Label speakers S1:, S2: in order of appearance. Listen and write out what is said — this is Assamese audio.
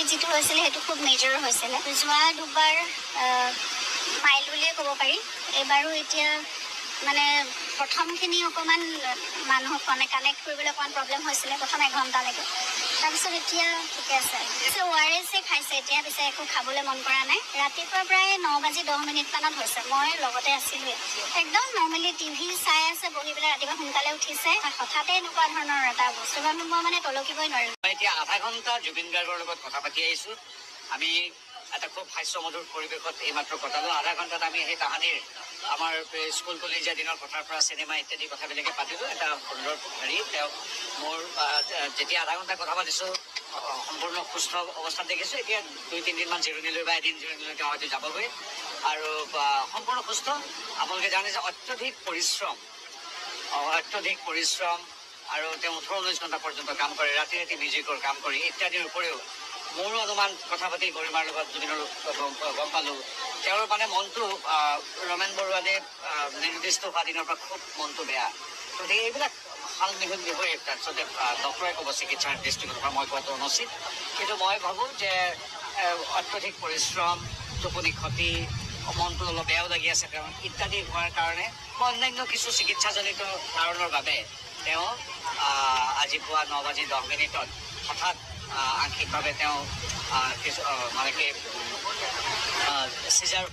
S1: যিটো হৈছিলে সেইটো খুব মেজৰ হৈছিলে। যোৱা দুবাৰ মাইল বুলিয়ে ক'ব পাৰি। এইবাৰো এতিয়া মানে প্ৰথমখিনি অকণমান মানুহক কানেক্ট কৰিবলৈ অকণমান প্ৰব্লেম হৈছিলে প্ৰথম এঘণ্টালৈকে। তাৰপিছত এতিয়া ঠিকে আছে। ORS খাইছে এতিয়া, পিছে একো খাবলৈ মন কৰা নাই। ৰাতিপুৱা প্ৰায় 9:10 হৈছে। মই লগতে আছিলোঁ। একদম নৰ্মেলি টিভি চাই আছে, বহি পেলাই ৰাতিপুৱা সোনকালে উঠিছে। হঠাতে এনেকুৱা ধৰণৰ এটা বস্তু মই মানে তলকিবই নোৱাৰিম।
S2: এতিয়া আধা ঘণ্টা জুবিন গাৰ্গৰ লগত কথা পাতি আহিছোঁ। আমি এটা খুব হাস্যমধুৰ পৰিৱেশত এইমাত্ৰ কটালোঁ। আধা ঘণ্টাত আমি সেই তাহানিৰ আমাৰ স্কুল কলেজীয়া দিনৰ কথাৰ পৰা চিনেমা ইত্যাদি কথাবিলাকে পাতিলোঁ। এটা সুন্দৰ তেওঁ মোৰ যেতিয়া আধা ঘণ্টা কথা পাতিছোঁ সম্পূৰ্ণ সুস্থ অৱস্থাত দেখিছোঁ। এতিয়া 2-3 দিনমান জিৰণিলৈ বা এদিন জিৰণিলৈ তেওঁ হয়তো যাবগৈ আৰু সম্পূৰ্ণ সুস্থ। আপোনালোকে জানে যে অত্যধিক পৰিশ্ৰম আৰু তেওঁ 18-19 ঘণ্টা পৰ্যন্ত কাম কৰে, ৰাতি মিউজিকৰ কাম কৰি ইত্যাদিৰ উপৰিও মোৰো অনুমান কথা পাতি গৰিমাৰ লগত জুবিনৰ গম পালোঁ তেওঁৰ মানে মনটো ৰমেন বৰুৱাদেৱ নিৰ্দিষ্ট হোৱা দিনৰ পৰা খুব মনটো বেয়া। গতিকে এইবিলাক সালমিহল বিষয়ে তাৰপিছতে ডক্টৰে ক'ব চিকিৎসাৰ দৃষ্টিকোণৰ পৰা মই কোৱাটো অনুচিত। কিন্তু মই ভাবোঁ যে অত্যধিক পৰিশ্ৰম, টোপনি ক্ষতি, মনটো অলপ বেয়াও লাগি আছে তেওঁ ইত্যাদি হোৱাৰ কাৰণে অন্যান্য কিছু চিকিৎসাজনিত কাৰণৰ বাবে তেওঁ আজি পুৱা 9:10 হঠাৎ আংশিকভাৱে তেওঁ মানে কি চিজাৰ